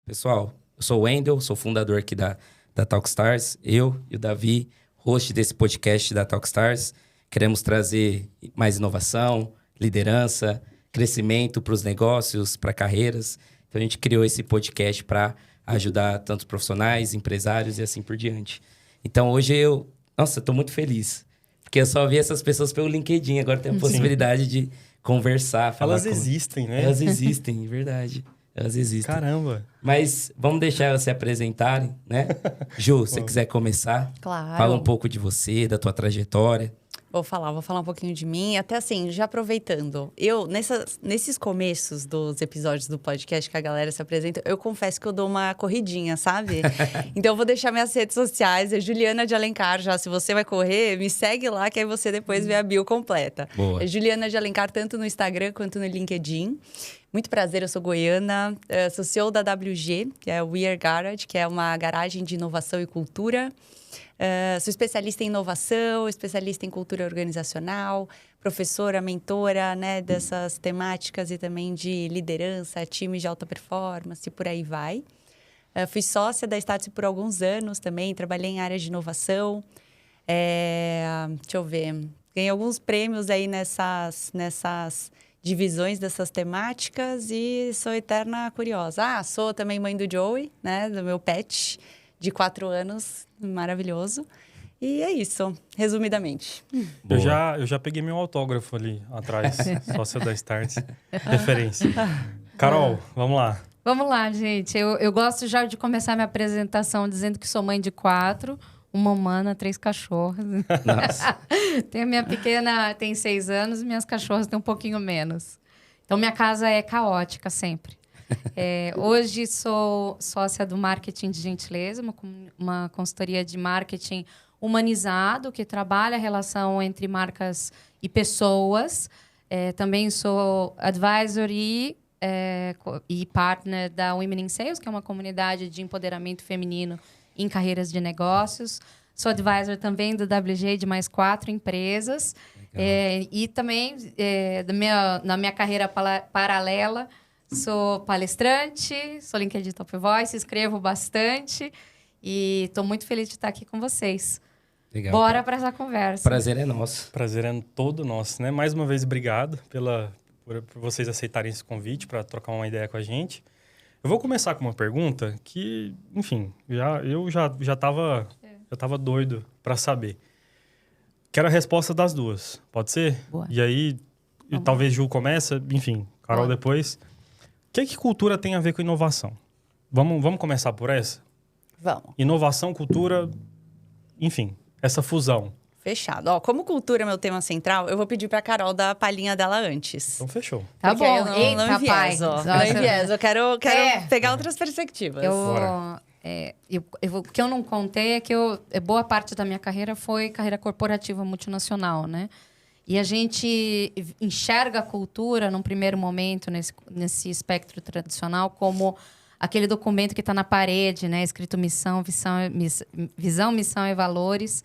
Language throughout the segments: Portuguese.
Pessoal, eu sou o Wendel, sou fundador aqui da Talkstars. Eu e o Davi, host desse podcast da Talkstars, queremos trazer mais inovação, liderança, crescimento para os negócios, para carreiras. Então, a gente criou esse podcast para ajudar tantos profissionais, empresários e assim por diante. Então, hoje Nossa, eu tô muito feliz. Porque eu só vi essas pessoas pelo LinkedIn. Agora tem a possibilidade de conversar, falar. Elas existem, né? Elas existem, verdade. Elas existem. Caramba. Mas vamos deixar elas se apresentarem, né? Ju, se você quiser começar. Claro. Fala um pouco de você, da tua trajetória. Vou falar um pouquinho de mim. Até assim, já aproveitando. Nesses começos dos episódios do podcast que a galera se apresenta, eu confesso que eu dou uma corridinha, sabe? Então, eu vou deixar minhas redes sociais. É Juliana de Alencar já. Se você vai correr, me segue lá, que aí você depois vê a bio completa. Boa. É Juliana de Alencar, tanto no Instagram quanto no LinkedIn. Muito prazer, eu sou goiana. Sou CEO da WG, que é o We Are Garage, que é uma garagem de inovação e cultura. Sou especialista em inovação, especialista em cultura organizacional, professora, mentora, né, dessas temáticas e também de liderança, times de alta performance e por aí vai. Fui sócia da Startse por alguns anos também, trabalhei em áreas de inovação. Deixa eu ver, ganhei alguns prêmios aí nessas divisões dessas temáticas e sou eterna curiosa. Sou também mãe do Joey, né, do meu pet, de 4 anos, maravilhoso. E é isso, resumidamente. Eu já peguei meu autógrafo ali atrás, sócia da Start. Referência. Carol, vamos lá. Vamos lá, gente. Eu gosto já de começar minha apresentação dizendo que sou mãe de 4, uma humana, 3 cachorros. Nossa. A minha pequena tem 6 anos e minhas cachorras têm um pouquinho menos. Então, minha casa é caótica sempre. Hoje sou sócia do Marketing de Gentileza, uma consultoria de marketing humanizado que trabalha a relação entre marcas e pessoas. Também sou advisor e partner da Women in Sales, que é uma comunidade de empoderamento feminino em carreiras de negócios. Sou advisor também do WG de mais 4 empresas. E também, na minha carreira paralela, sou palestrante, sou LinkedIn Top Voice, escrevo bastante e estou muito feliz de estar aqui com vocês. Legal. Bora para essa conversa. Prazer é nosso. Prazer é todo nosso, né? Mais uma vez, obrigado por vocês aceitarem esse convite para trocar uma ideia com a gente. Eu vou começar com uma pergunta que, enfim, eu já tava doido para saber. Quero a resposta das duas, pode ser? Boa. E aí, talvez Ju começa, enfim, Carol Boa. depois. O que cultura tem a ver com inovação? Vamos começar por essa? Vamos. Inovação, cultura, enfim, essa fusão. Fechado. Como cultura é meu tema central, eu vou pedir pra Carol dar a palhinha dela antes. Então, fechou. Tá Porque bom. aí eu não Eita, envieso. pai. Não envieso. Eu quero pegar outras perspectivas. O que eu não contei é que boa parte da minha carreira foi carreira corporativa multinacional, né? E a gente enxerga a cultura, num primeiro momento, nesse espectro tradicional, como aquele documento que está na parede, né? Escrito visão, missão e valores.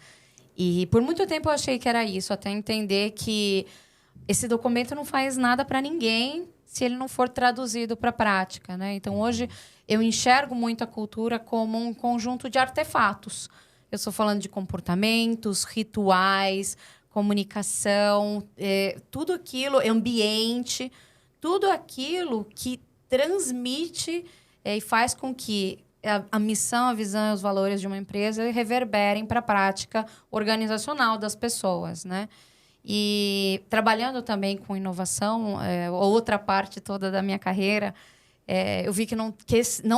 E por muito tempo eu achei que era isso, até entender que esse documento não faz nada para ninguém se ele não for traduzido para a prática, né? Então, hoje, eu enxergo muito a cultura como um conjunto de artefatos. Eu estou falando de comportamentos, rituais, comunicação, tudo aquilo, ambiente, tudo aquilo que transmite e faz com que a missão, a visão e os valores de uma empresa reverberem para a prática organizacional das pessoas, né? E trabalhando também com inovação, outra parte toda da minha carreira, eu vi que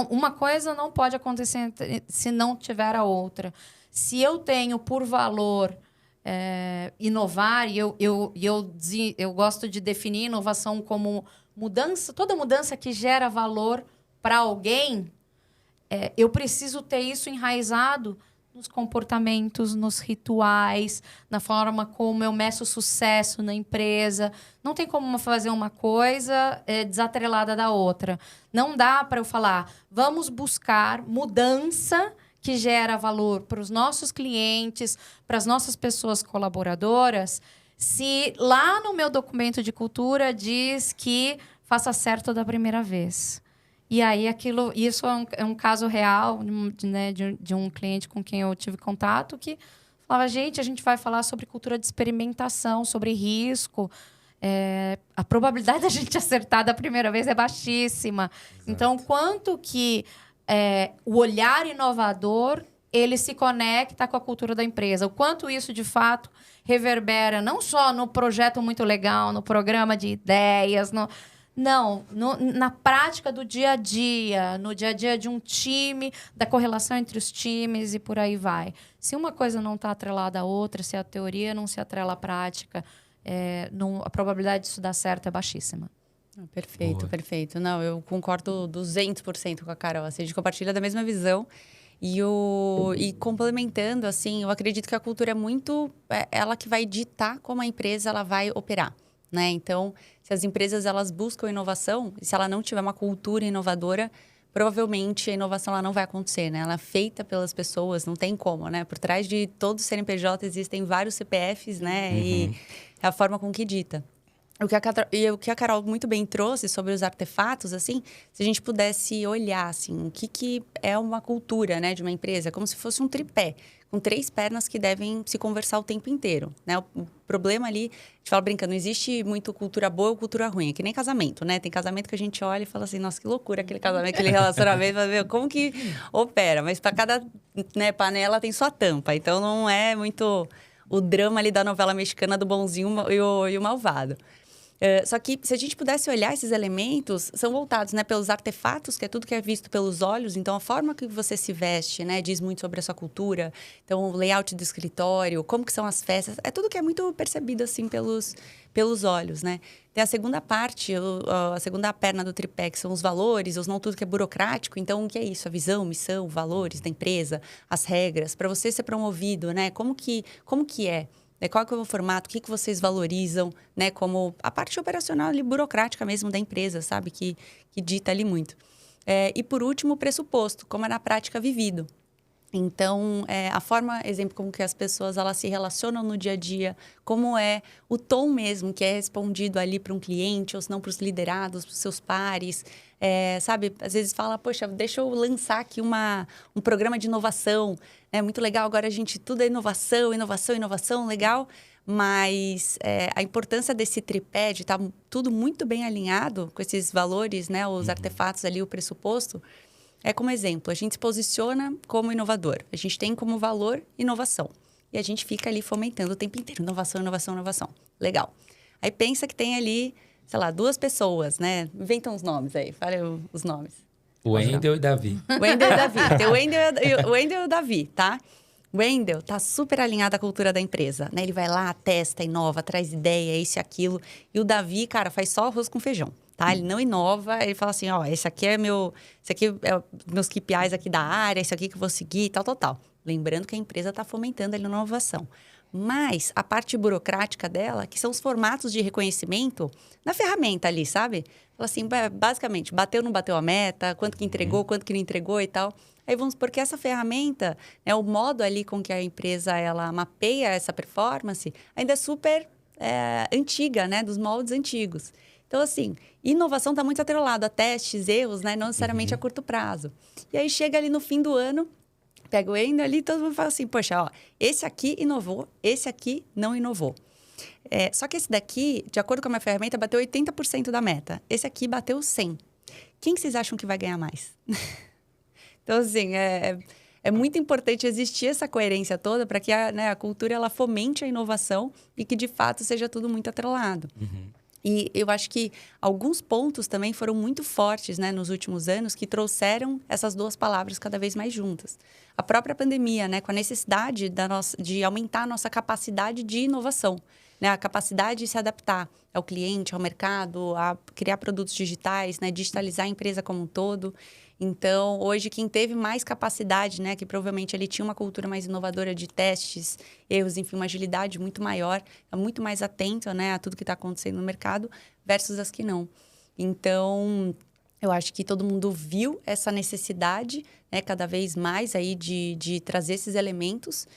uma coisa não pode acontecer se não tiver a outra. Se eu tenho por valor inovar, e eu gosto de definir inovação como mudança, toda mudança que gera valor para alguém, eu preciso ter isso enraizado nos comportamentos, nos rituais, na forma como eu meço sucesso na empresa. Não tem como fazer uma coisa desatrelada da outra. Não dá para eu falar, vamos buscar mudança que gera valor para os nossos clientes, para as nossas pessoas colaboradoras, se lá no meu documento de cultura diz que faça certo da primeira vez. E aí, isso é um caso real, né, de um cliente com quem eu tive contato, que falava, gente, a gente vai falar sobre cultura de experimentação, sobre risco. A probabilidade da gente acertar da primeira vez é baixíssima. Exato. Então, quanto que o olhar inovador ele se conecta com a cultura da empresa. O quanto isso, de fato, reverbera não só no projeto muito legal, no programa de ideias, na prática do dia a dia, no dia a dia de um time, da correlação entre os times e por aí vai. Se uma coisa não está atrelada à outra, se a teoria não se atrela à prática, a probabilidade disso dar certo é baixíssima. Perfeito, boa. Perfeito. Não, eu concordo 200% com a Carol. Assim, a gente compartilha da mesma visão. E complementando, assim, eu acredito que a cultura é muito ela que vai ditar como a empresa ela vai operar, né? Então, se as empresas elas buscam inovação, e se ela não tiver uma cultura inovadora, provavelmente a inovação ela não vai acontecer, né? Ela é feita pelas pessoas, não tem como, né? Por trás de todo o CNPJ existem vários CPFs, né? E é a forma com que dita. O que a Carol muito bem trouxe sobre os artefatos, assim, se a gente pudesse olhar, assim, o que é uma cultura, né, de uma empresa, como se fosse um tripé, com 3 pernas que devem se conversar o tempo inteiro, né? O problema ali, a gente fala brincando, não existe muito cultura boa ou cultura ruim, é que nem casamento, né? Tem casamento que a gente olha e fala assim, nossa, que loucura aquele casamento, aquele relacionamento, vai ver como que opera, mas para cada, né, panela tem sua tampa, então não é muito o drama ali da novela mexicana do bonzinho e o malvado. Só que, se a gente pudesse olhar esses elementos, são voltados, né, pelos artefatos, que é tudo que é visto pelos olhos. Então, a forma que você se veste, né, diz muito sobre a sua cultura. Então, o layout do escritório, como que são as festas. É tudo que é muito percebido, assim, pelos olhos, né? Tem a segunda parte, a segunda perna do tripé, que são os valores, ou não tudo que é burocrático. Então, o que é isso? A visão, missão, valores da empresa, as regras. Para você ser promovido, né? Como que é? Qual que é o formato? O que vocês valorizam, né? Como a parte operacional ali, burocrática mesmo da empresa, sabe? Que dita ali muito. E, por último, o pressuposto, como é na prática vivido. Então, a forma, exemplo, como que as pessoas elas se relacionam no dia a dia, como é o tom mesmo que é respondido ali para um cliente, ou se não para os liderados, para os seus pares. Sabe, às vezes fala, poxa, deixa eu lançar aqui um programa de inovação. É muito legal, agora tudo é inovação, inovação, inovação, legal. Mas a importância desse tripé, de estar tudo muito bem alinhado com esses valores, né, os artefatos ali, o pressuposto, como exemplo, a gente se posiciona como inovador. A gente tem como valor inovação. E a gente fica ali fomentando o tempo inteiro. Inovação, inovação, inovação. Legal. Aí pensa que tem ali, sei lá, 2 pessoas, né? Inventam os nomes aí. Fala os nomes. O Wendel e Davi. O Wendel e Davi. Tem o Wendel e o Davi, tá? O Wendel tá super alinhado à cultura da empresa, né? Ele vai lá, testa, inova, traz ideia, isso e aquilo. E o Davi, cara, faz só arroz com feijão. Tá? Ele não inova, ele fala assim, esse aqui é meus KPIs aqui da área, esse aqui que eu vou seguir, tal. Lembrando que a empresa está fomentando ali a inovação. Mas a parte burocrática dela, que são os formatos de reconhecimento na ferramenta ali, sabe? Fala assim, basicamente, bateu ou não bateu a meta, quanto que entregou, quanto que não entregou e tal. Aí vamos, porque essa ferramenta, né, o modo ali com que a empresa ela mapeia essa performance, ainda é super antiga, né? Dos moldes antigos. Então, assim, inovação está muito atrelada a testes, erros, né? Não necessariamente a curto prazo. E aí, chega ali no fim do ano, pega o Wendel ali e todo mundo fala assim, poxa, esse aqui inovou, esse aqui não inovou. Só que esse daqui, de acordo com a minha ferramenta, bateu 80% da meta. Esse aqui bateu 100%. Quem que vocês acham que vai ganhar mais? Então, assim, é muito importante existir essa coerência toda para que a cultura ela fomente a inovação e que, de fato, seja tudo muito atrelado. E eu acho que alguns pontos também foram muito fortes, né, nos últimos anos, que trouxeram essas 2 palavras cada vez mais juntas. A própria pandemia, né, com a necessidade de aumentar a nossa capacidade de inovação, né, a capacidade de se adaptar ao cliente, ao mercado, a criar produtos digitais, né, digitalizar a empresa como um todo. Então, hoje, quem teve mais capacidade, né, que provavelmente ele tinha uma cultura mais inovadora de testes, erros, enfim, uma agilidade muito maior, é muito mais atento, né, a tudo que está acontecendo no mercado, versus as que não. Então, eu acho que todo mundo viu essa necessidade, né, cada vez mais aí de trazer esses elementos.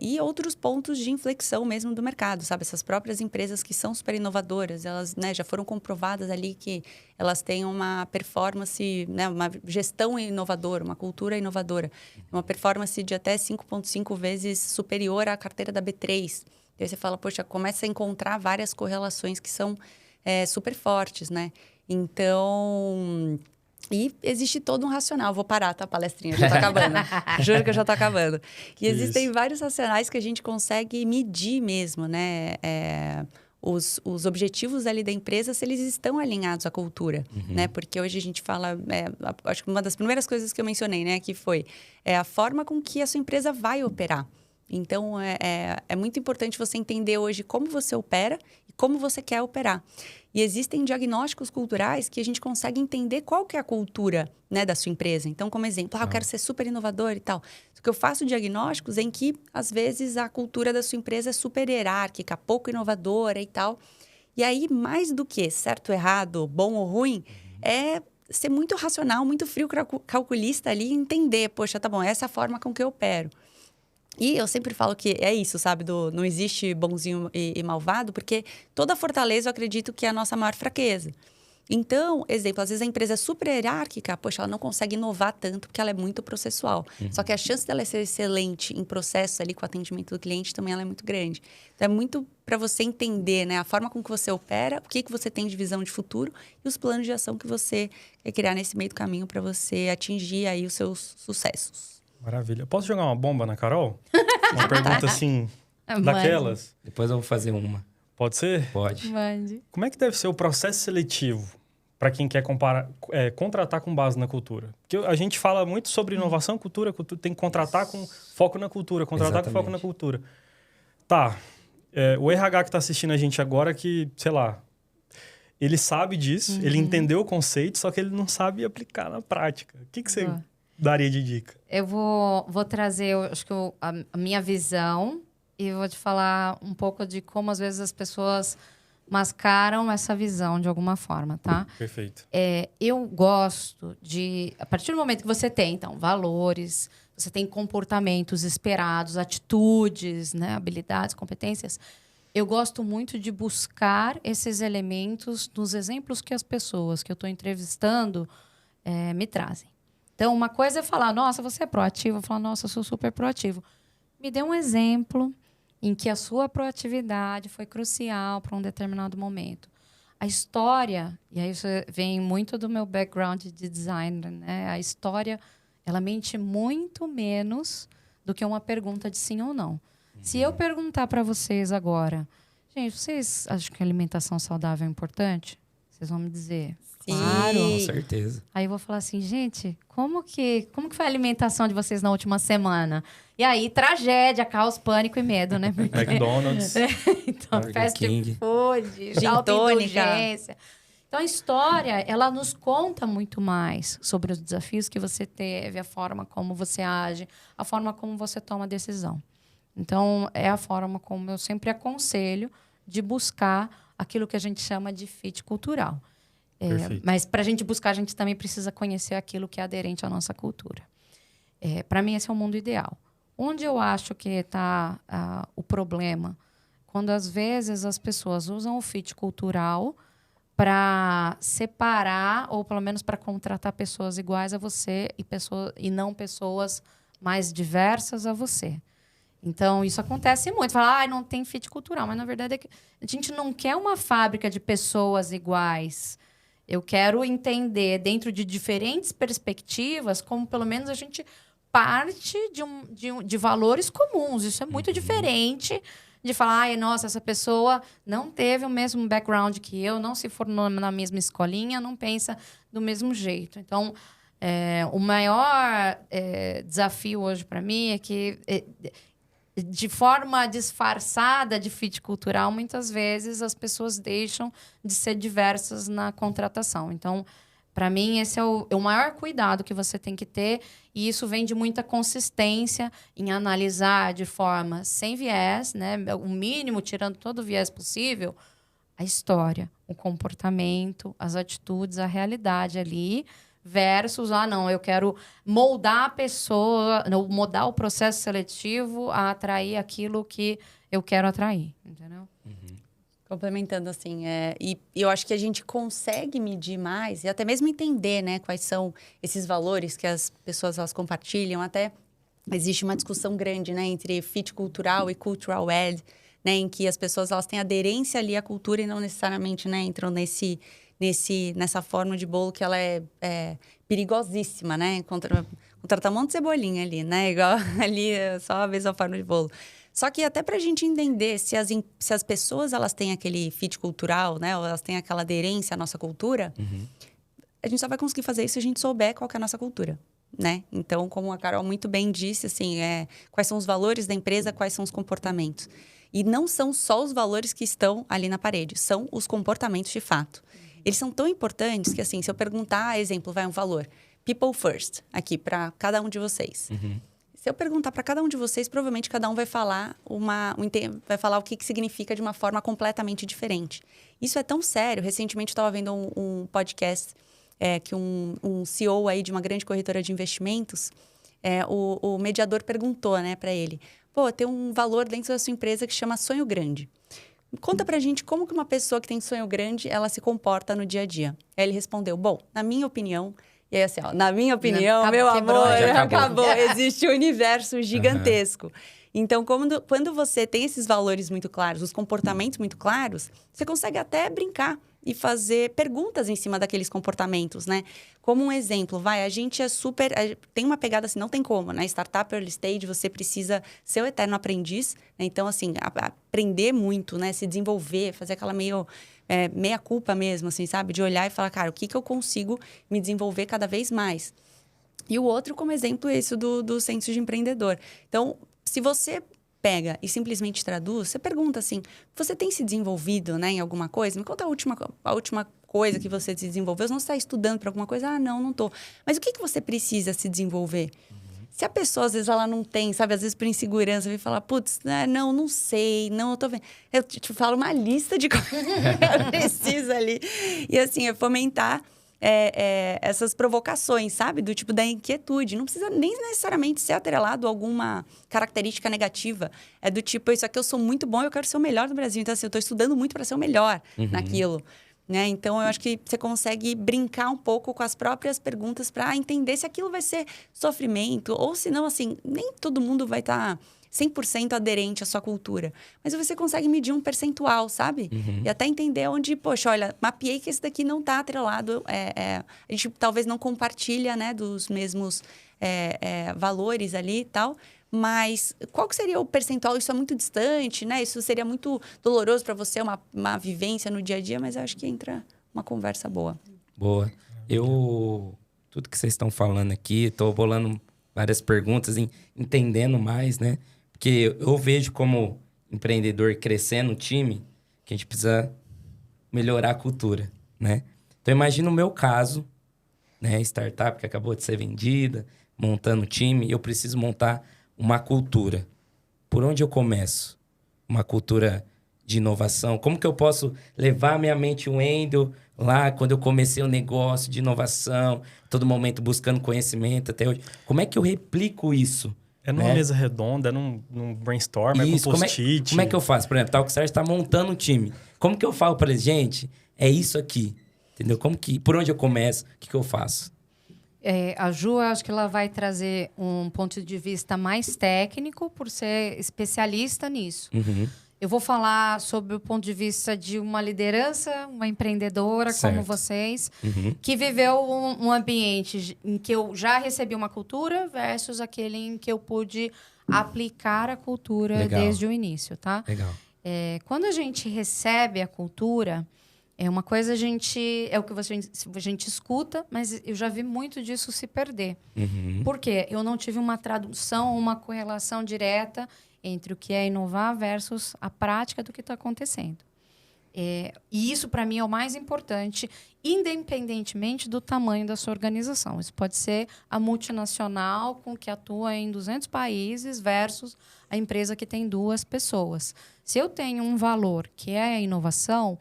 E outros pontos de inflexão mesmo do mercado, sabe? Essas próprias empresas que são super inovadoras, elas, né, já foram comprovadas ali que elas têm uma performance, né, uma gestão inovadora, uma cultura inovadora, uma performance de até 5,5 vezes superior à carteira da B3. E aí você fala, poxa, começa a encontrar várias correlações que são super fortes, né? Então... E existe todo um racional. Vou parar, tá, palestrinha? Já tá acabando. Juro que eu já tô acabando. E existem vários racionais que a gente consegue medir mesmo, né? Os objetivos ali da empresa, se eles estão alinhados à cultura, né? Porque hoje a gente fala... acho que uma das primeiras coisas que eu mencionei, né? Que foi a forma com que a sua empresa vai operar. Então, é muito importante você entender hoje como você opera e como você quer operar. E existem diagnósticos culturais que a gente consegue entender qual que é a cultura, né, da sua empresa. Então, como exemplo, eu quero ser super inovador e tal. Só que eu faço diagnósticos em que, às vezes, a cultura da sua empresa é super hierárquica, pouco inovadora e tal. E aí, mais do que certo, errado, bom ou ruim, é ser muito racional, muito frio, calculista ali e entender, poxa, tá bom, essa é a forma com que eu opero. E eu sempre falo que é isso, sabe? Não existe bonzinho e malvado, porque toda fortaleza eu acredito que é a nossa maior fraqueza. Então, exemplo, às vezes a empresa é super hierárquica, poxa, ela não consegue inovar tanto porque ela é muito processual. Só que a chance dela ser excelente em processo ali com o atendimento do cliente também ela é muito grande. Então, é muito para você entender, né? A forma com que você opera, o que você tem de visão de futuro e os planos de ação que você quer criar nesse meio do caminho para você atingir aí os seus sucessos. Maravilha. Posso jogar uma bomba na Carol? Uma pergunta assim, daquelas? Depois eu vou fazer uma. Pode ser? Pode. Mande. Como é que deve ser o processo seletivo para quem quer contratar com base na cultura? Porque a gente fala muito sobre inovação, cultura tem que contratar com foco na cultura, contratar com foco na cultura. Tá. O RH que está assistindo a gente agora que, sei lá, ele sabe disso, ele entendeu o conceito, só que ele não sabe aplicar na prática. O que você daria de dica? Eu vou trazer, acho que a minha visão e vou te falar um pouco de como, às vezes, as pessoas mascaram essa visão de alguma forma, tá? Perfeito. Eu gosto de... A partir do momento que você tem, então, valores, você tem comportamentos esperados, atitudes, né, habilidades, competências, eu gosto muito de buscar esses elementos nos exemplos que as pessoas que eu estou entrevistando me trazem. Então, uma coisa é falar, nossa, você é proativo. Eu falo, nossa, eu sou super proativo. Me dê um exemplo em que a sua proatividade foi crucial para um determinado momento. A história, e aí isso vem muito do meu background de designer, né? A história, ela mente muito menos do que uma pergunta de sim ou não. Se eu perguntar para vocês agora, gente, vocês acham que a alimentação saudável é importante? Vocês vão me dizer, claro. Com certeza. Aí eu vou falar assim, gente, como que foi a alimentação de vocês na última semana? E aí, tragédia, caos, pânico e medo, né? Porque... McDonald's. Então, Burger fast King. food, Gin autoindulgência. Então, a história, ela nos conta muito mais sobre os desafios que você teve, a forma como você age, a forma como você toma a decisão. Então, é a forma como eu sempre aconselho de buscar aquilo que a gente chama de fit cultural. Mas para a gente buscar, a gente também precisa conhecer aquilo que é aderente à nossa cultura. Para mim, esse é o mundo ideal. Onde eu acho que está o problema? Quando, às vezes, as pessoas usam o fit cultural para separar, ou pelo menos para contratar pessoas iguais a você e não pessoas mais diversas a você. Então, isso acontece muito. Fala, não tem fit cultural. Mas, na verdade, a gente não quer uma fábrica de pessoas iguais. Eu quero entender, dentro de diferentes perspectivas, como, pelo menos, a gente parte de valores comuns. Isso é muito diferente de falar, nossa, essa pessoa não teve o mesmo background que eu, não se formou na mesma escolinha, não pensa do mesmo jeito. Então, o maior desafio hoje para mim é que... de forma disfarçada de fit cultural, muitas vezes as pessoas deixam de ser diversas na contratação. Então, para mim, esse é o maior cuidado que você tem que ter, e isso vem de muita consistência em analisar de forma sem viés, né? O mínimo, tirando todo o viés possível, a história, o comportamento, as atitudes, a realidade ali, versus, não, eu quero moldar a pessoa, moldar o processo seletivo a atrair aquilo que eu quero atrair, entendeu? Complementando, assim, e eu acho que a gente consegue medir mais e até mesmo entender, né, quais são esses valores que as pessoas elas compartilham. Até existe uma discussão grande, né, entre fit cultural e cultural ed, né, em que as pessoas elas têm aderência ali à cultura e não necessariamente, né, entram nessa forma de bolo que ela é perigosíssima, né, contratar um monte de cebolinha ali, né, igual ali só a mesma forma de bolo. Só que até para a gente entender se as pessoas elas têm aquele fit cultural, né, ou elas têm aquela aderência à nossa cultura, a gente só vai conseguir fazer isso se a gente souber qual que é a nossa cultura, né? Então, como a Carol muito bem disse, assim, quais são os valores da empresa, quais são os comportamentos. E não são só os valores que estão ali na parede, são os comportamentos de fato. Eles são tão importantes que, assim, se eu perguntar, exemplo, vai um valor, people first, aqui para cada um de vocês. Se eu perguntar para cada um de vocês, provavelmente cada um vai falar o que significa de uma forma completamente diferente. Isso é tão sério. Recentemente, eu estava vendo um podcast que um CEO aí de uma grande corretora de investimentos, o mediador perguntou, né, para ele, tem um valor dentro da sua empresa que chama sonho grande. Conta pra gente como que uma pessoa que tem sonho grande, ela se comporta no dia a dia. Aí ele respondeu, na minha opinião... E aí, assim, na minha opinião, meu amor, acabou. Existe um universo gigantesco. Então, quando você tem esses valores muito claros, os comportamentos muito claros, você consegue até brincar e fazer perguntas em cima daqueles comportamentos, né? Como um exemplo, a gente tem uma pegada assim, não tem como, né? Startup early stage, você precisa ser o eterno aprendiz, né? Então, assim, aprender muito, né? Se desenvolver, fazer aquela meia culpa mesmo, assim, sabe? De olhar e falar, cara, o que eu consigo me desenvolver cada vez mais? E o outro, como exemplo, é esse do senso de empreendedor. Então, se você pega e simplesmente traduz, você pergunta assim, você tem se desenvolvido, né, em alguma coisa? Me conta a última coisa que você se desenvolveu. Você não está estudando para alguma coisa? Não estou. Mas o que você precisa se desenvolver? Se a pessoa, às vezes, ela não tem, sabe? Às vezes, por insegurança, vem falar, putz, não sei, eu tô vendo. Eu te falo uma lista de coisas que eu preciso ali. E, assim, é fomentar essas provocações, sabe? Do tipo da inquietude. Não precisa nem necessariamente ser atrelado a alguma característica negativa. É do tipo, isso aqui eu sou muito bom, eu quero ser o melhor do Brasil. Então, assim, eu tô estudando muito para ser o melhor naquilo. Né? Então, eu acho que você consegue brincar um pouco com as próprias perguntas para entender se aquilo vai ser sofrimento ou se não, assim, nem todo mundo vai estar 100% aderente à sua cultura. Mas você consegue medir um percentual, sabe? E até entender onde, poxa, olha, mapeei que esse daqui não está atrelado. A gente talvez não compartilha, né, dos mesmos valores ali e tal. Mas qual que seria o percentual? Isso é muito distante, né? Isso seria muito doloroso para você, uma vivência no dia a dia, mas eu acho que entra uma conversa boa. Boa. Tudo que vocês estão falando aqui, estou bolando várias perguntas, entendendo mais, né? Porque eu vejo como empreendedor crescendo o time, que a gente precisa melhorar a cultura, né? Então, imagina o meu caso, né? Startup que acabou de ser vendida, montando o time, eu preciso montar uma cultura. Por onde eu começo? Uma cultura de inovação. Como que eu posso levar minha mente Wendel lá quando eu comecei o negócio de inovação, todo momento buscando conhecimento até hoje? Como é que eu replico isso? É numa mesa redonda, é num brainstorm, é com post-it. Como é que eu faço? Por exemplo, Talkstars está montando um time. Como que eu falo para eles, gente, é isso aqui? Entendeu? Por onde eu começo? O que eu faço? A Ju, acho que ela vai trazer um ponto de vista mais técnico, por ser especialista nisso. Eu vou falar sobre o ponto de vista de uma liderança, uma empreendedora como vocês, que viveu um ambiente em que eu já recebi uma cultura versus aquele em que eu pude aplicar a cultura desde o início, tá? Legal. Quando a gente recebe a cultura... uma coisa é o que a gente escuta, mas eu já vi muito disso se perder. Por quê? Eu não tive uma tradução, uma correlação direta entre o que é inovar versus a prática do que está acontecendo. E isso, para mim, é o mais importante, independentemente do tamanho da sua organização. Isso pode ser a multinacional com que atua em 200 países versus a empresa que tem 2 pessoas. Se eu tenho um valor que é a inovação...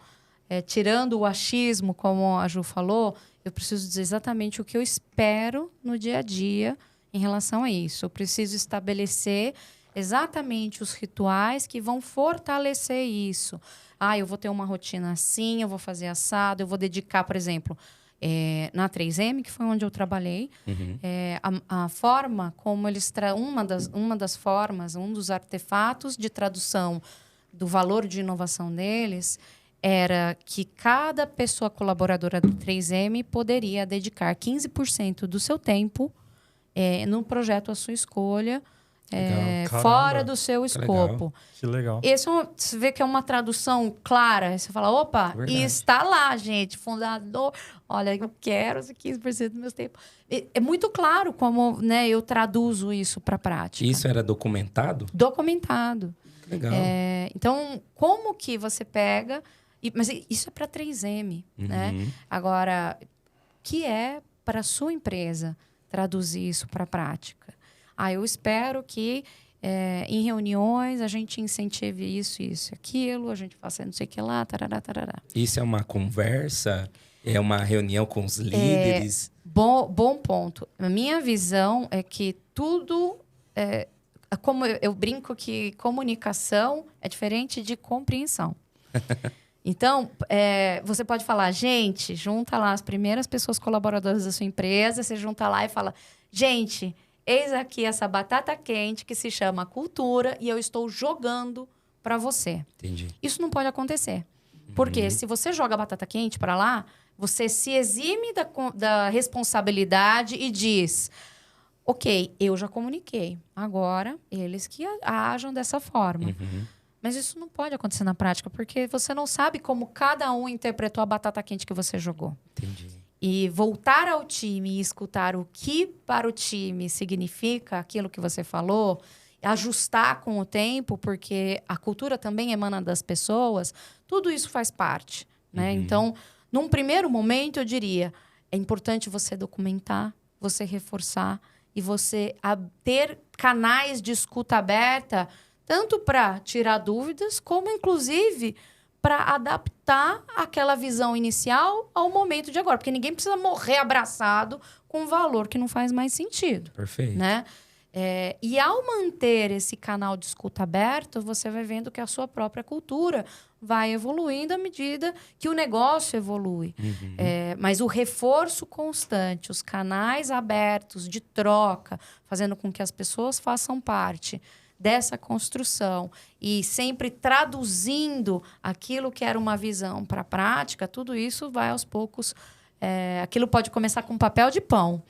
tirando o achismo, como a Ju falou, eu preciso dizer exatamente o que eu espero no dia a dia em relação a isso. Eu preciso estabelecer exatamente os rituais que vão fortalecer isso. Eu vou ter uma rotina assim, eu vou fazer assado, eu vou dedicar, por exemplo, na 3M, que foi onde eu trabalhei, a forma como eles... uma das formas, um dos artefatos de tradução do valor de inovação deles era que cada pessoa colaboradora do 3M poderia dedicar 15% do seu tempo no projeto à sua escolha, fora do seu escopo. Que legal. Esse você vê que é uma tradução clara. Você fala, opa, e está lá, gente, fundador. Olha, eu quero esse 15% do meu tempo. É muito claro como, né, eu traduzo isso para a prática. Isso era documentado? Documentado. Legal. Então, como que você pega... Mas isso é para 3M, né? Agora, que é para a sua empresa traduzir isso para a prática? Eu espero que em reuniões a gente incentive isso, aquilo, a gente faça não sei o que lá, tarará, tarará. Isso é uma conversa? É uma reunião com os líderes? Bom ponto. A minha visão é que tudo... como eu brinco que comunicação é diferente de compreensão. Então, você pode falar, gente, junta lá as primeiras pessoas colaboradoras da sua empresa, você junta lá e fala, gente... Eis aqui essa batata quente que se chama cultura e eu estou jogando para você. Entendi. Isso não pode acontecer. Porque se você joga batata quente para lá, você se exime da responsabilidade e diz... Ok, eu já comuniquei. Agora, eles que ajam dessa forma. Mas isso não pode acontecer na prática, porque você não sabe como cada um interpretou a batata quente que você jogou. Entendi. E voltar ao time e escutar o que para o time significa aquilo que você falou, ajustar com o tempo, porque a cultura também emana das pessoas, tudo isso faz parte, né? Então, num primeiro momento, eu diria, é importante você documentar, você reforçar e você ter canais de escuta aberta, tanto para tirar dúvidas, como, inclusive... para adaptar aquela visão inicial ao momento de agora. Porque ninguém precisa morrer abraçado com um valor que não faz mais sentido. Perfeito. Né? E ao manter esse canal de escuta aberto, você vai vendo que a sua própria cultura vai evoluindo à medida que o negócio evolui. Mas o reforço constante, os canais abertos de troca, fazendo com que as pessoas façam parte dessa construção e sempre traduzindo aquilo que era uma visão para a prática, tudo isso vai aos poucos... aquilo pode começar com papel de pão,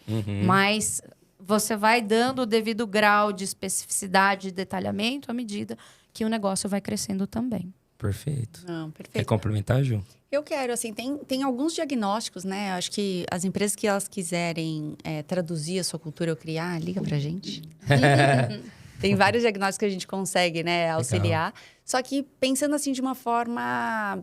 mas você vai dando o devido grau de especificidade e detalhamento à medida que o negócio vai crescendo também. Perfeito. Não, perfeito. Quer complementar, Ju? Eu quero, assim, tem alguns diagnósticos, né? Acho que as empresas que elas quiserem traduzir a sua cultura ou criar, liga pra gente. Tem vários diagnósticos que a gente consegue, né, auxiliar. Legal. Só que pensando assim de uma forma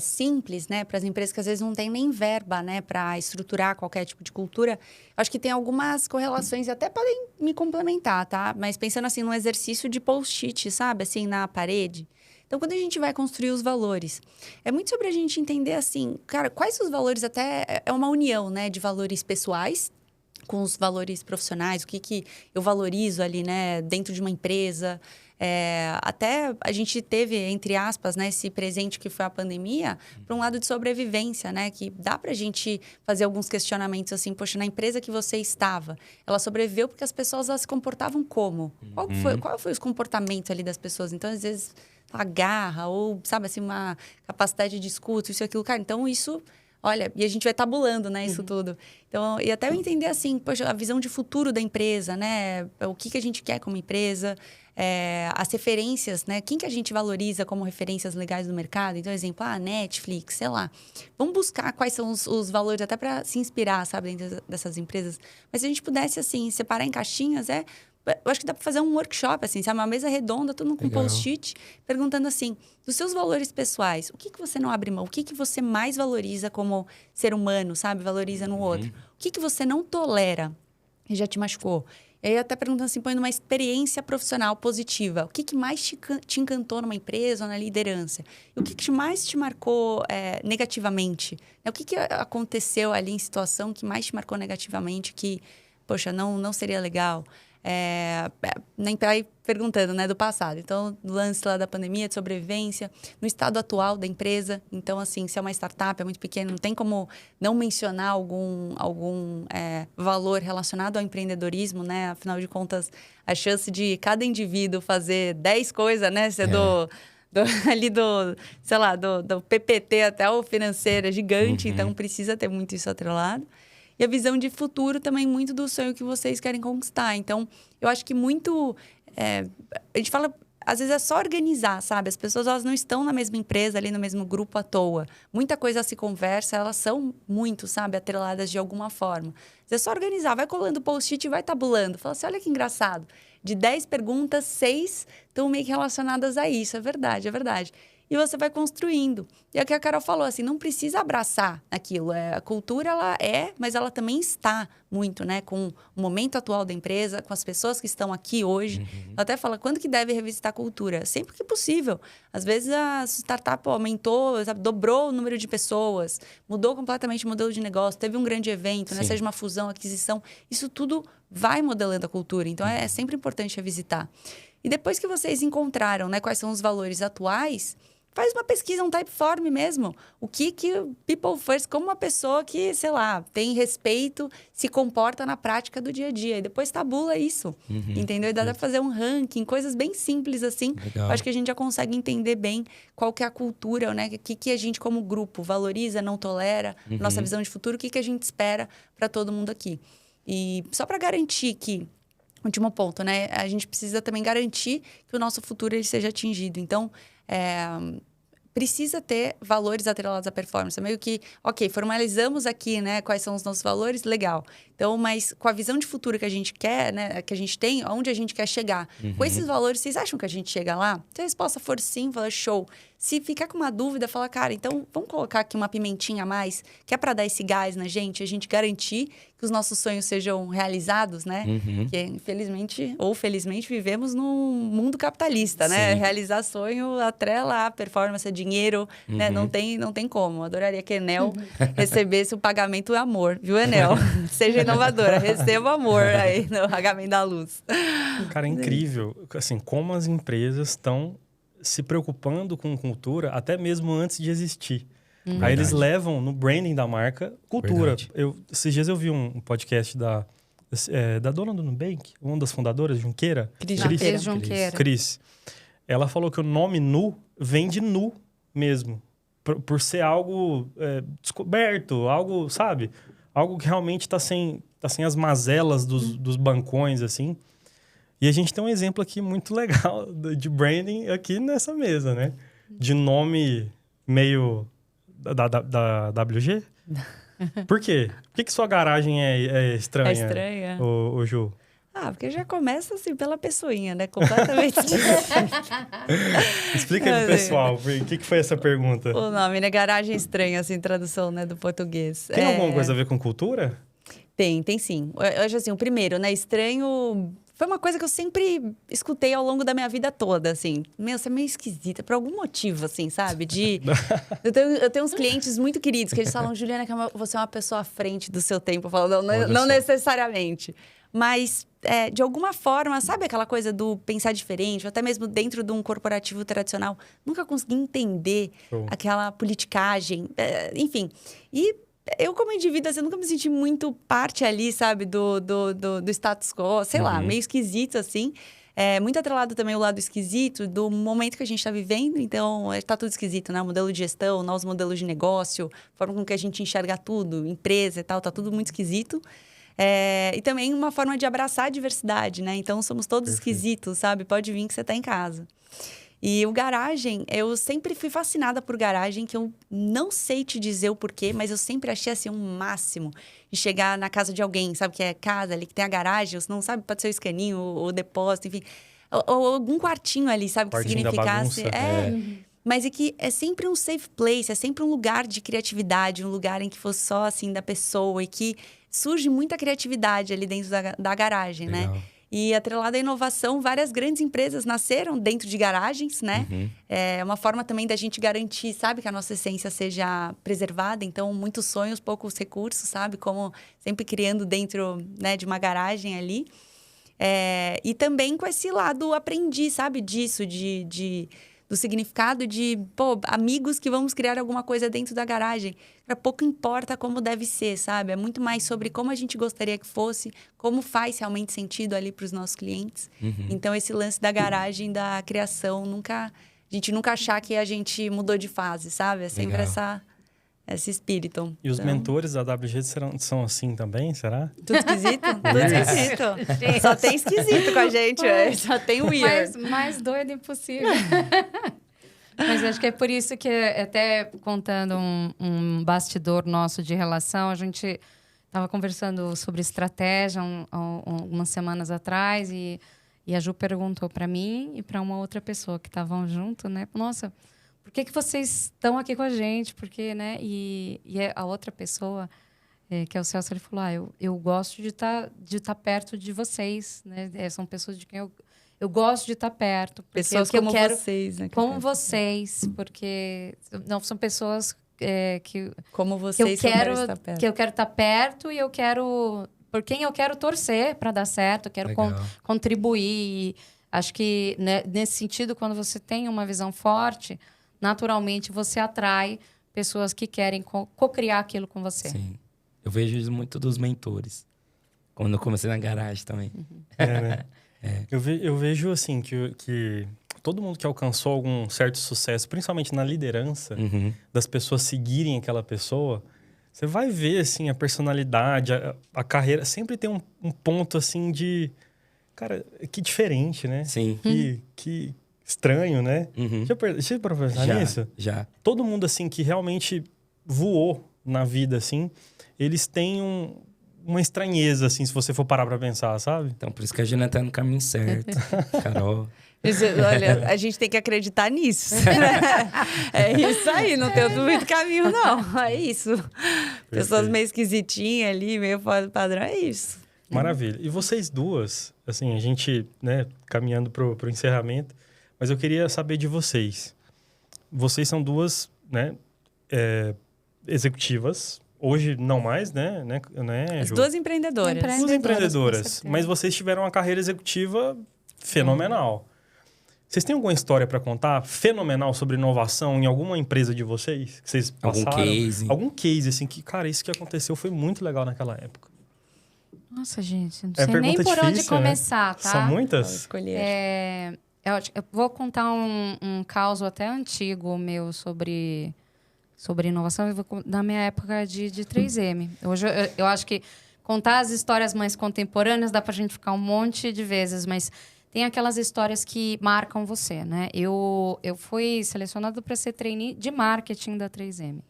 simples, né, para as empresas que às vezes não têm nem verba, né, para estruturar qualquer tipo de cultura, acho que tem algumas correlações e até podem me complementar, tá? Mas pensando assim num exercício de post-it, sabe, assim na parede. Então, quando a gente vai construir os valores, é muito sobre a gente entender assim, cara, quais os valores até é uma união, né, de valores pessoais com os valores profissionais, o que eu valorizo ali, né, dentro de uma empresa. Até a gente teve, entre aspas, né, esse presente que foi a pandemia, para um lado de sobrevivência, né, que dá para a gente fazer alguns questionamentos assim, poxa, na empresa que você estava, ela sobreviveu porque as pessoas elas se comportavam como? Qual foi os comportamentos ali das pessoas? Então, às vezes, a garra ou, sabe, assim, uma capacidade de escuta, isso e aquilo. Cara, então isso... Olha, e a gente vai tabulando, né, isso tudo. Então, e até eu entender, assim, poxa, a visão de futuro da empresa, né? O que a gente quer como empresa, as referências, né? Quem que a gente valoriza como referências legais do mercado? Então, exemplo, Netflix, sei lá. Vamos buscar quais são os valores até para se inspirar, sabe, dentro dessas empresas. Mas se a gente pudesse, assim, separar em caixinhas, eu acho que dá para fazer um workshop, assim, sabe? Uma mesa redonda, todo mundo com post-it, perguntando assim, dos seus valores pessoais, o que você não abre mão? O que você mais valoriza como ser humano, sabe? Valoriza no outro. O que você não tolera e já te machucou? E aí até perguntando assim, põe numa experiência profissional positiva. O que mais te encantou numa empresa ou na liderança? E o que mais te marcou negativamente? O que aconteceu ali em situação que mais te marcou negativamente que, poxa, não seria legal? Nem aí perguntando, né, do passado. Então, no lance lá da pandemia, de sobrevivência, no estado atual da empresa. Então, assim, se é uma startup, é muito pequena, não tem como não mencionar algum valor relacionado ao empreendedorismo, né? Afinal de contas, a chance de cada indivíduo fazer 10 coisas, né? Ser sei lá, do PPT até o financeiro é gigante, então precisa ter muito isso atrelado. E a visão de futuro também muito do sonho que vocês querem conquistar. Então, eu acho que muito... a gente fala... Às vezes é só organizar, sabe? As pessoas elas não estão na mesma empresa, ali no mesmo grupo à toa. Muita coisa se conversa, elas são muito, sabe? Atreladas de alguma forma. É só organizar, vai colando post-it e vai tabulando. Fala assim, olha que engraçado. De 10 perguntas, 6 estão meio que relacionadas a isso. É verdade, é verdade. E você vai construindo. E é o que a Carol falou, assim, não precisa abraçar aquilo. A cultura, ela mas ela também está muito, né? Com o momento atual da empresa, com as pessoas que estão aqui hoje. Ela até fala, quando que deve revisitar a cultura? Sempre que possível. Às vezes, a startup aumentou, sabe, dobrou o número de pessoas, mudou completamente o modelo de negócio, teve um grande evento, né? Seja uma fusão, aquisição. Isso tudo vai modelando a cultura. Então, é sempre importante revisitar. E depois que vocês encontraram, né, quais são os valores atuais... Faz uma pesquisa, um typeform mesmo. O que People First, como uma pessoa que, sei lá, tem respeito, se comporta na prática do dia a dia. E depois tabula isso, entendeu? E dá pra fazer um ranking, coisas bem simples assim. Legal. Acho que a gente já consegue entender bem qual que é a cultura, né? O que a gente, como grupo, valoriza, não tolera, nossa visão de futuro, o que a gente espera para todo mundo aqui. E só para garantir que... Último ponto, né? A gente precisa também garantir que o nosso futuro ele seja atingido. Então, precisa ter valores atrelados à performance. Meio que, ok, formalizamos aqui, né? Quais são os nossos valores, legal. Então, mas com a visão de futuro que a gente quer, né? Que a gente tem, aonde a gente quer chegar. Com esses valores, vocês acham que a gente chega lá? Se a resposta for sim, fala show. Se ficar com uma dúvida, fala, cara, então vamos colocar aqui uma pimentinha a mais, que é para dar esse gás na gente, a gente garantir que os nossos sonhos sejam realizados, né? Que, infelizmente, ou felizmente, vivemos num mundo capitalista, né? Realizar sonho atrela a performance, a dinheiro, né? Não tem como. Adoraria que a Enel recebesse o pagamento do amor, viu, Enel? Seja inovadora, receba amor aí no pagamento da luz. Cara, é incrível, assim, como as empresas estão se preocupando com cultura até mesmo antes de existir. Aí eles levam no branding da marca cultura. Esses dias eu vi um podcast da dona do Nubank, uma das fundadoras, Junqueira. Cris. Ela falou que o nome Nu vem de nu mesmo. Por ser algo descoberto, algo, sabe? Algo que realmente tá sem as mazelas dos bancões, assim. E a gente tem um exemplo aqui muito legal de branding aqui nessa mesa, né? De nome meio da WG. Por quê? Por que sua garagem é estranha? É estranha. O Ju? Porque já começa assim pela pessoinha, né? Completamente. Explica aí pro pessoal, o que foi essa pergunta? O nome, né? Garagem estranha, assim, tradução, né? Do português. Tem alguma coisa a ver com cultura? Tem sim. Eu acho assim, o primeiro, né? Estranho... Foi uma coisa que eu sempre escutei ao longo da minha vida toda, assim. Você é meio esquisita, por algum motivo, assim, sabe? Eu tenho uns clientes muito queridos que eles falam, Juliana, que você é uma pessoa à frente do seu tempo. Eu falo, não necessariamente. Mas, de alguma forma, sabe aquela coisa do pensar diferente? Ou até mesmo dentro de um corporativo tradicional. Nunca consegui entender aquela politicagem. Enfim. E... Eu, como indivíduo, assim, nunca me senti muito parte ali, sabe, do status quo, sei lá, meio esquisito, assim. Muito atrelado também o lado esquisito do momento que a gente está vivendo. Então, está tudo esquisito, né? O modelo de gestão, novos modelos de negócio, a forma com que a gente enxerga tudo, empresa e tal, tá tudo muito esquisito. E também uma forma de abraçar a diversidade, né? Então, somos todos esquisitos, sabe? Pode vir que você está em casa. E o garagem, eu sempre fui fascinada por garagem, que eu não sei te dizer o porquê, mas eu sempre achei assim um máximo de chegar na casa de alguém, sabe? Que é casa ali, que tem a garagem, ou não sabe, pode ser o escaninho, o depósito, enfim. Ou algum quartinho ali, sabe? Que Quartinho significasse. da bagunça. mas é que é sempre um safe place, é sempre um lugar de criatividade, um lugar em que fosse só, assim, da pessoa e que surge muita criatividade ali dentro da garagem, Legal. né? E atrelado à inovação, várias grandes empresas nasceram dentro de garagens, né? É uma forma também da gente garantir, sabe? Que a nossa essência seja preservada. Então, muitos sonhos, poucos recursos, sabe? Como sempre criando dentro, né, de uma garagem ali. E também com esse lado aprendi, sabe? Disso, do significado de, amigos que vamos criar alguma coisa dentro da garagem. Pouco importa como deve ser, sabe? É muito mais sobre como a gente gostaria que fosse, como faz realmente sentido ali para os nossos clientes. Então, esse lance da garagem, da criação, a gente nunca achar que a gente mudou de fase, sabe? É sempre esse espírito. E os Então, mentores da WG são assim também, será? Tudo esquisito? Tudo esquisito. Só tem esquisito com a gente, só tem weird. Mais doido impossível. Mas acho que é por isso que, até contando um bastidor nosso de relação, a gente estava conversando sobre estratégia algumas semanas atrás e a Ju perguntou para mim e para uma outra pessoa que estavam junto, né? Nossa, por que vocês estão aqui com a gente? Porque, né? E a outra pessoa, que é o Celso, ele falou, eu gosto de estar perto de vocês, né? São pessoas de quem eu gosto de estar perto. Pessoas que como eu quero, vocês, né? como vocês, porque não são pessoas como vocês que eu estar perto. Que eu quero estar perto e eu quero... Por quem eu quero torcer para dar certo, eu quero contribuir. E acho que, né, nesse sentido, quando você tem uma visão forte, naturalmente você atrai pessoas que querem co-criar aquilo com você. Sim. Eu vejo isso muito dos mentores. Quando eu comecei na garagem também. Né? Eu vejo, assim, que todo mundo que alcançou algum certo sucesso, principalmente na liderança, das pessoas seguirem aquela pessoa, você vai ver, assim, a personalidade, a carreira. Sempre tem um ponto, assim, de... Cara, que diferente, né? Sim. Que estranho, né? Já para pensar nisso? Já. Todo mundo, assim, que realmente voou na vida, assim, eles têm uma estranheza, assim, se você for parar pra pensar, sabe? Então, por isso que a Gina tá no caminho certo. Carol. Olha, a gente tem que acreditar nisso. É isso aí, não tem outro muito caminho, não. É isso. Pessoas meio esquisitinhas ali, meio fora do padrão, é isso. Maravilha. E vocês duas, assim, a gente, né, caminhando pro encerramento, mas eu queria saber de vocês. Vocês são duas, né, executivas. Hoje não mais, né, As Ju? duas empreendedoras. Duas empreendedoras. Mas vocês tiveram uma carreira executiva fenomenal. Vocês têm alguma história para contar fenomenal sobre inovação em alguma empresa de vocês? Que vocês passaram? Algum case? Algum case, assim, que, cara, isso que aconteceu foi muito legal naquela época. Nossa, gente, não É sei nem pergunta por onde difícil, começar, tá? São Vou muitas? escolher. Eu vou contar um caso até antigo meu sobre inovação. Eu vou da minha época de 3M. Hoje eu acho que contar as histórias mais contemporâneas dá pra gente ficar um monte de vezes, mas tem aquelas histórias que marcam você, né? Eu fui selecionada para ser trainee de marketing da 3M.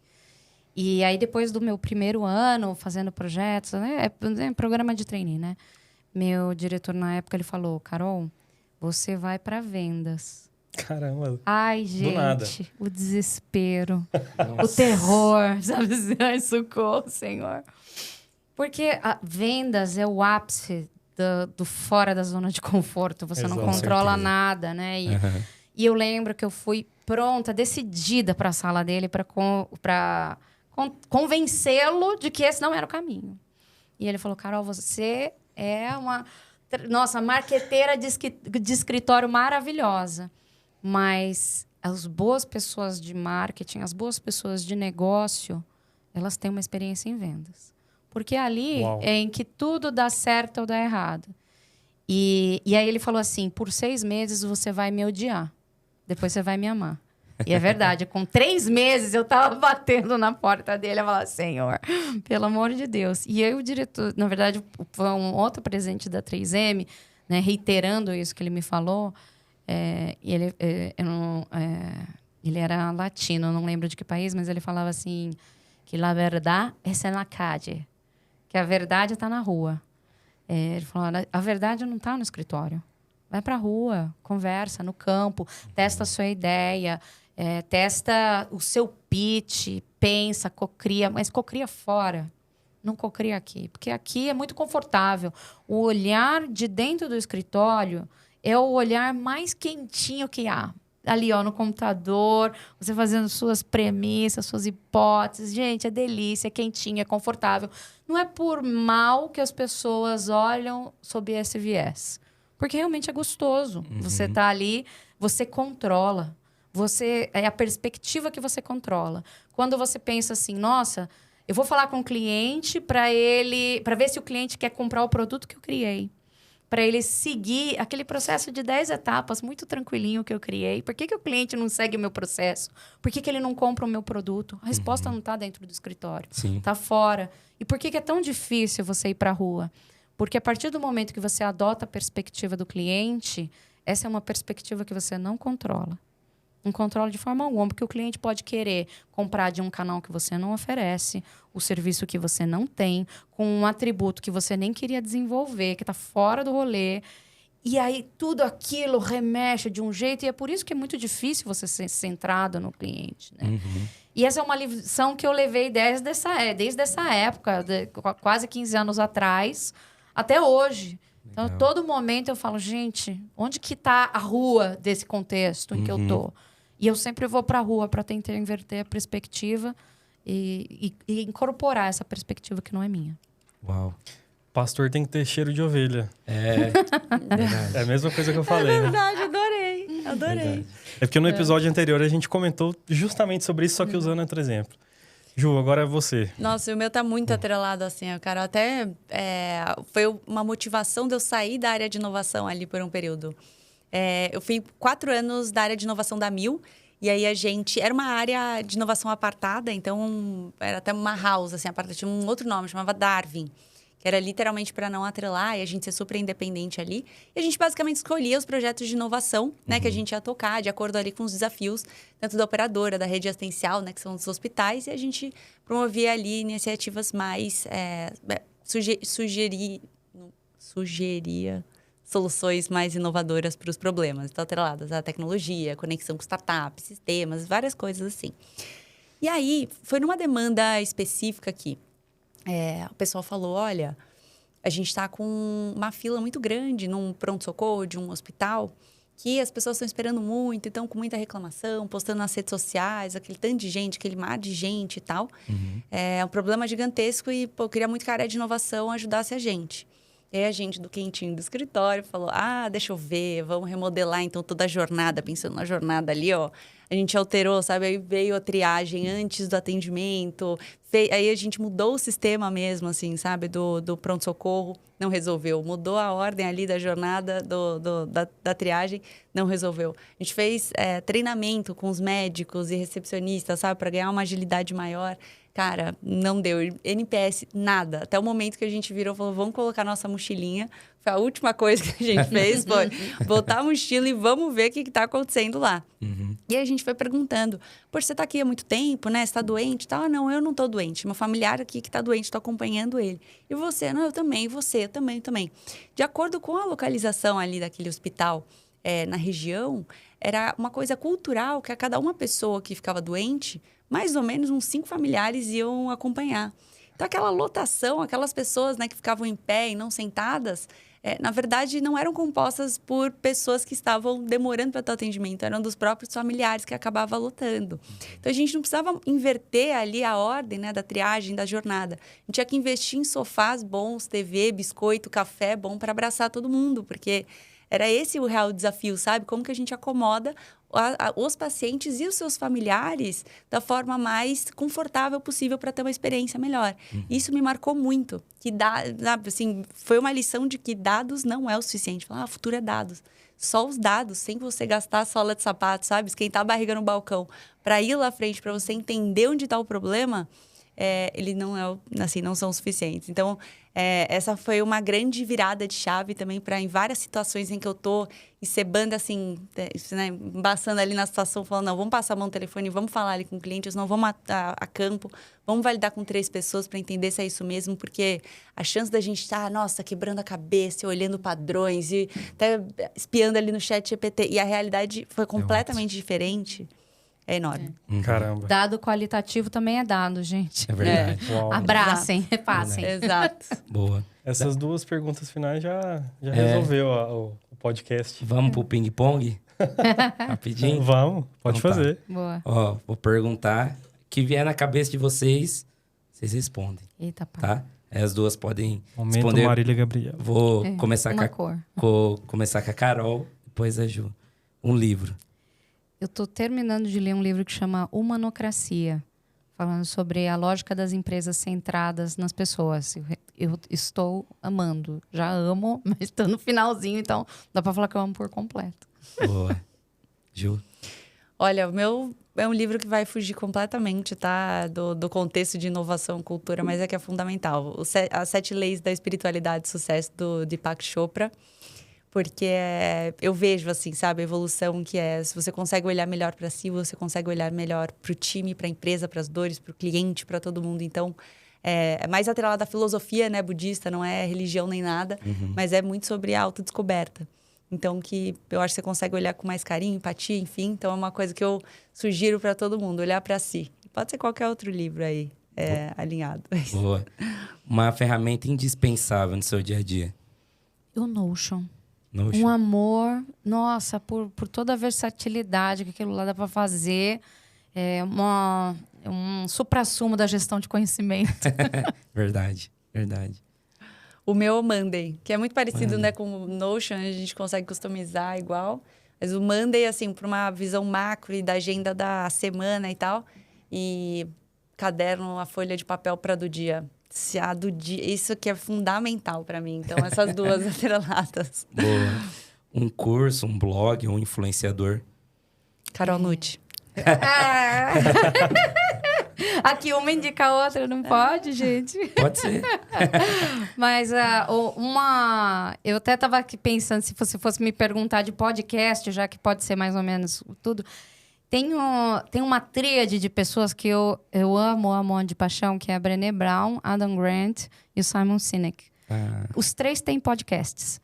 E aí, depois do meu primeiro ano, fazendo projetos, né? Programa de trainee, né? Meu diretor, na época, ele falou, Carol, você vai para vendas. Caramba. Ai, Do nada. gente, o desespero, o terror, sabe? Ai, socorro, Senhor. Porque vendas é o ápice do fora da zona de conforto. Você não controla nada, né? E eu lembro que eu fui pronta, decidida para a sala dele para convencê-lo de que esse não era o caminho. E ele falou, Carol, você é uma marqueteira de escritório maravilhosa. Mas as boas pessoas de marketing, as boas pessoas de negócio, elas têm uma experiência em vendas. Porque ali é em que tudo dá certo ou dá errado. E aí ele falou assim, por 6 meses você vai me odiar. Depois você vai me amar. E é verdade, com 3 meses eu tava batendo na porta dele e falava, Senhor, pelo amor de Deus. E aí o diretor, na verdade, foi um outro presente da 3M, né, reiterando isso que ele me falou. Ele era latino, não lembro de que país, mas ele falava assim, que la verdad es en la calle, que a verdade está na rua. Ele falou, a verdade não está no escritório. Vai para a rua, conversa no campo, testa a sua ideia, Testa o seu pitch, pensa, cocria, mas cocria fora. Não cocria aqui, porque aqui é muito confortável. O olhar de dentro do escritório é o olhar mais quentinho que há. Ali, ó, no computador, você fazendo suas premissas, suas hipóteses. Gente, é delícia, é quentinho, é confortável. Não é por mal que as pessoas olham sob esse viés. Porque realmente é gostoso. Você tá ali, você controla. É a perspectiva que você controla. Quando você pensa assim, nossa, eu vou falar com o cliente para ver se o cliente quer comprar o produto que eu criei. Para ele seguir aquele processo de 10 etapas muito tranquilinho que eu criei. Por que o cliente não segue o meu processo? Por que ele não compra o meu produto? A resposta não está dentro do escritório. Está fora. E por que é tão difícil você ir para a rua? Porque a partir do momento que você adota a perspectiva do cliente, essa é uma perspectiva que você não controla. Não controla de forma alguma, porque o cliente pode querer comprar de um canal que você não oferece, o serviço que você não tem, com um atributo que você nem queria desenvolver, que está fora do rolê. E aí tudo aquilo remexe de um jeito, e é por isso que é muito difícil você ser centrado no cliente, né? E essa é uma lição que eu levei desde essa época, quase 15 anos atrás, até hoje. Então, todo momento eu falo, gente, onde que está a rua desse contexto em que eu tô? E eu sempre vou para a rua para tentar inverter a perspectiva e incorporar essa perspectiva que não é minha. Uau. Pastor tem que ter cheiro de ovelha. Verdade. É a mesma coisa que eu falei, né? Verdade, adorei. Verdade. É porque no episódio anterior a gente comentou justamente sobre isso, só que usando outro exemplo. Ju, agora é você. Nossa, o meu tá muito atrelado, assim, cara. Até foi uma motivação de eu sair da área de inovação ali por um período. Eu fui 4 anos da área de inovação da Mil. E aí era uma área de inovação apartada, então era até uma house, assim, apartada. Tinha um outro nome, chamava Darwin. Que era literalmente para não atrelar e a gente ser super independente ali. E a gente basicamente escolhia os projetos de inovação, né, que a gente ia tocar, de acordo ali com os desafios, tanto da operadora, da rede assistencial, né, que são os hospitais, e a gente promovia ali iniciativas mais... sugeria soluções mais inovadoras para os problemas. Então, atreladas à tecnologia, conexão com startups, sistemas, várias coisas assim. E aí, foi numa demanda específica aqui. O pessoal falou, olha, a gente está com uma fila muito grande num pronto-socorro de um hospital, que as pessoas estão esperando muito, estão com muita reclamação, postando nas redes sociais, aquele tanto de gente, aquele mar de gente e tal. É um problema gigantesco e eu queria muito que a área de inovação ajudasse a gente. E aí a gente do quentinho do escritório falou, deixa eu ver, vamos remodelar então toda a jornada, pensando na jornada ali, ó. A gente alterou, sabe? Aí veio a triagem antes do atendimento. Aí a gente mudou o sistema mesmo, assim, sabe? Do pronto-socorro, não resolveu. Mudou a ordem ali da jornada da triagem, não resolveu. A gente fez treinamento com os médicos e recepcionistas, sabe? Para ganhar uma agilidade maior. Cara, não deu. NPS, nada. Até o momento que a gente virou e falou, vamos colocar nossa mochilinha. Foi a última coisa que a gente fez, foi botar a mochila e vamos ver o que está acontecendo lá. E aí a gente foi perguntando, poxa, você está aqui há muito tempo, né? Você está doente e tal? Não, eu não estou doente. Meu familiar aqui que está doente, estou acompanhando ele. E você? Não, eu também. E você? Eu também. De acordo com a localização ali daquele hospital na região, era uma coisa cultural que a cada uma pessoa que ficava doente, mais ou menos uns 5 familiares iam acompanhar. Então, aquela lotação, aquelas pessoas, né, que ficavam em pé e não sentadas, na verdade, não eram compostas por pessoas que estavam demorando para ter atendimento, eram dos próprios familiares que acabavam lotando. Então, a gente não precisava inverter ali a ordem, né, da triagem, da jornada. A gente tinha que investir em sofás bons, TV, biscoito, café bom para abraçar todo mundo, porque era esse o real desafio, sabe? Como que a gente acomoda os pacientes e os seus familiares da forma mais confortável possível para ter uma experiência melhor. Isso me marcou muito. Assim, foi uma lição de que dados não é o suficiente. Falar, o futuro é dados. Só os dados, sem você gastar a sola de sapato, sabe? Esquentar a barriga no balcão para ir lá à frente, para você entender onde está o problema, ele não são suficientes. Então, essa foi uma grande virada de chave também para em várias situações em que eu tô encebando, assim, né, embaçando ali na situação, falando, não, vamos passar a mão no telefone, vamos falar ali com o cliente, não vamos a campo, vamos validar com 3 pessoas para entender se é isso mesmo, porque a chance da gente estar, quebrando a cabeça, olhando padrões e até espiando ali no chat GPT, e a realidade foi completamente diferente. é enorme. Caramba. Dado qualitativo também é dado, gente. É verdade. Uau. Abracem, repassem. Exato. Boa. Essas duas perguntas finais já resolveu o podcast. Vamos pro ping-pong? Rapidinho? Vamos, pode Então tá. fazer. Boa. Ó, vou perguntar. O que vier na cabeça de vocês, vocês respondem, Eita, pá. tá? Aí as duas podem Momento responder. Marília Gabriel. Vou É, começar uma com cor. começar com a Carol, depois a Ju. Um livro. Eu tô terminando de ler um livro que chama Humanocracia, falando sobre a lógica das empresas centradas nas pessoas. Eu estou amando. Já amo, mas estou no finalzinho, então dá para falar que eu amo por completo. Boa. Ju. Olha, o meu é um livro que vai fugir completamente, tá? Do contexto de inovação e cultura, mas é que é fundamental. As 7 Leis da Espiritualidade e Sucesso, do Deepak Chopra. Porque eu vejo, assim, sabe? A evolução que é... Se você consegue olhar melhor para si, você consegue olhar melhor para o time, para a empresa, para as dores, para o cliente, para todo mundo. Então, é mais atrelado à filosofia, né? Budista, não é religião nem nada. Mas é muito sobre a autodescoberta. Então, que eu acho que você consegue olhar com mais carinho, empatia, enfim. Então, é uma coisa que eu sugiro para todo mundo, olhar para si. Pode ser qualquer outro livro aí, alinhado. Boa. Uma ferramenta indispensável no seu dia a dia. O Notion. Notion. Um amor, nossa, por toda a versatilidade que aquilo lá dá para fazer. É um suprassumo da gestão de conhecimento. Verdade, verdade. O meu é o Monday, que é muito parecido, né, com o Notion, a gente consegue customizar igual. Mas o Monday, assim, para uma visão macro e da agenda da semana e tal. E caderno, a folha de papel para do dia. Se a do dia, isso que é fundamental para mim. Então, essas duas atreladas. Boa. Um curso, um blog, um influenciador. Carol Nucci. Aqui uma indica a outra, não pode, gente? Pode ser. Mas eu até estava aqui pensando, se você fosse me perguntar de podcast, já que pode ser mais ou menos tudo. Tem uma tríade de pessoas que eu amo de paixão, que é a Brené Brown, Adam Grant e o Simon Sinek. Os 3 têm podcasts.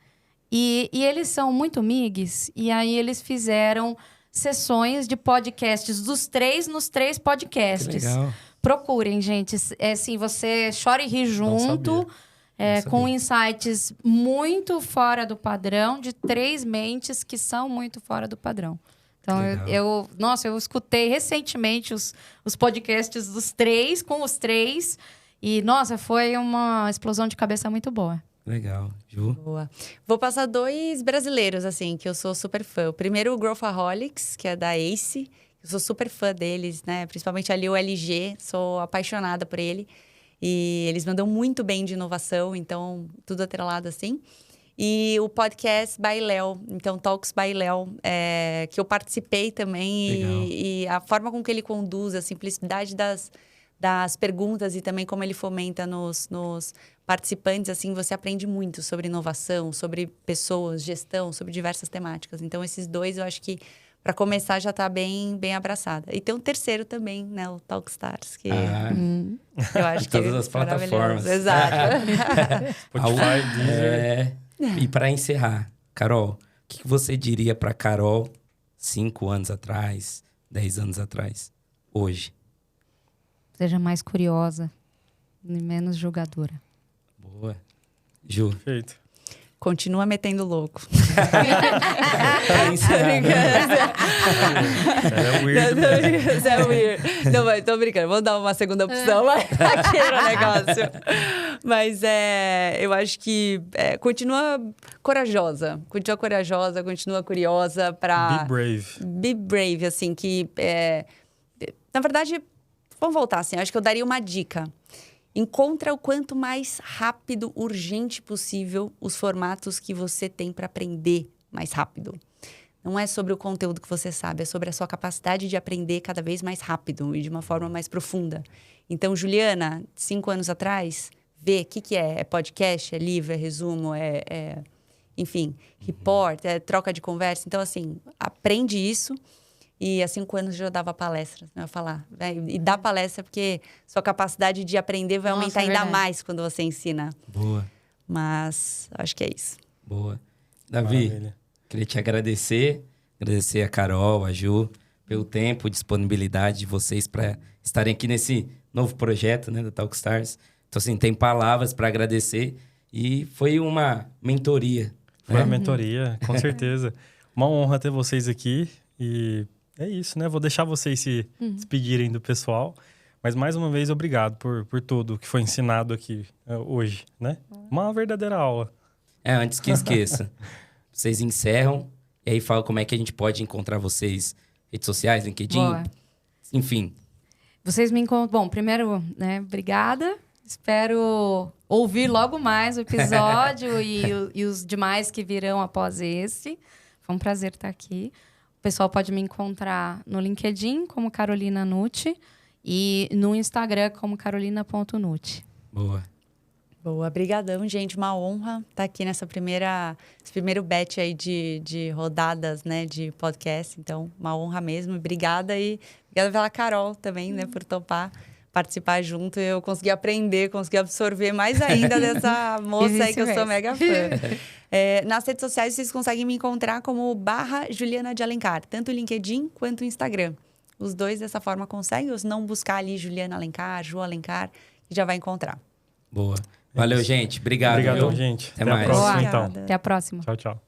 E eles são muito migues, e aí eles fizeram sessões de podcasts dos 3 nos 3 podcasts. Que legal. Procurem, gente. É assim, você chora e ri junto, com insights muito fora do padrão, de 3 mentes que são muito fora do padrão. Então, eu escutei recentemente os podcasts dos 3, com os 3, e, nossa, foi uma explosão de cabeça muito boa. Legal. Ju? Boa. Vou passar 2 brasileiros, assim, que eu sou super fã. O primeiro, o Growthaholics, que é da ACE. Eu sou super fã deles, né? Principalmente ali o LG, sou apaixonada por ele. E eles mandam muito bem de inovação, então tudo atrelado assim. E o podcast by Léo, então Talks by Léo, que eu participei também. E a forma com que ele conduz, a simplicidade das perguntas e também como ele fomenta nos participantes, assim, você aprende muito sobre inovação, sobre pessoas, gestão, sobre diversas temáticas. Então, esses 2, eu acho que, para começar, já está bem abraçada. E tem um terceiro também, né? O Talkstars, que eu acho que todas as plataformas. Exato. Spotify, Deezer. E para encerrar, Carol, o que você diria para Carol 5 anos atrás, 10 anos atrás, hoje? Seja mais curiosa e menos julgadora. Boa. Ju. Perfeito. Continua metendo louco. Pra encerrar. É weird. Isso é weird. Não, mas tô brincando. Vou dar uma segunda opção lá. Aqui era o negócio. Mas eu acho que continua corajosa. Continua curiosa pra... Be brave. Be brave, assim, que... na verdade, vamos voltar, assim. Acho que eu daria uma dica. Encontra o quanto mais rápido, urgente possível os formatos que você tem para aprender mais rápido. Não é sobre o conteúdo que você sabe, é sobre a sua capacidade de aprender cada vez mais rápido e de uma forma mais profunda. Então, Juliana, 5 anos atrás, vê o que é. É podcast, é livro, é resumo, enfim, report, é troca de conversa. Então, assim, aprende isso. E há 5 anos já dava palestras, né? Eu falar. E dá palestra porque sua capacidade de aprender vai aumentar ainda mais quando você ensina. Boa. Mas acho que é isso. Boa. Davi, Maravilha. queria te agradecer a Carol, a Ju, pelo tempo, disponibilidade de vocês para estarem aqui nesse novo projeto, né, da Talkstars. Então, assim, tem palavras para agradecer e foi uma mentoria. Foi a mentoria, com certeza. Uma honra ter vocês aqui e é isso, né? Vou deixar vocês se despedirem do pessoal. Mas, mais uma vez, obrigado por tudo que foi ensinado aqui hoje, né? Uma verdadeira aula. Antes que esqueça, vocês encerram e aí falam como é que a gente pode encontrar vocês, redes sociais, LinkedIn, Boa. enfim. Vocês me encontram... Bom, primeiro, né, obrigada. Espero ouvir logo mais o episódio e os demais que virão após esse. Foi um prazer estar aqui. O pessoal pode me encontrar no LinkedIn como Carolina Nucci e no Instagram como carolina.nucci. Boa. Boa, brigadão, gente. Uma honra estar aqui esse primeiro batch aí de rodadas, né, de podcast. Então, uma honra mesmo. Obrigada e obrigada pela Carol também, né, por topar participar junto. Eu consegui aprender, consegui absorver mais ainda dessa moça aí que eu sou mega fã. Nas redes sociais, vocês conseguem me encontrar como /Juliana de Alencar, tanto o LinkedIn quanto o Instagram. Os dois dessa forma conseguem, ou se não buscar ali Juliana Alencar, Ju Alencar, que já vai encontrar. Boa. Valeu, gente. Obrigado. Obrigadão, viu? gente. Até Até mais. a próxima, Boa. então. Obrigada. Até a próxima. Tchau, tchau.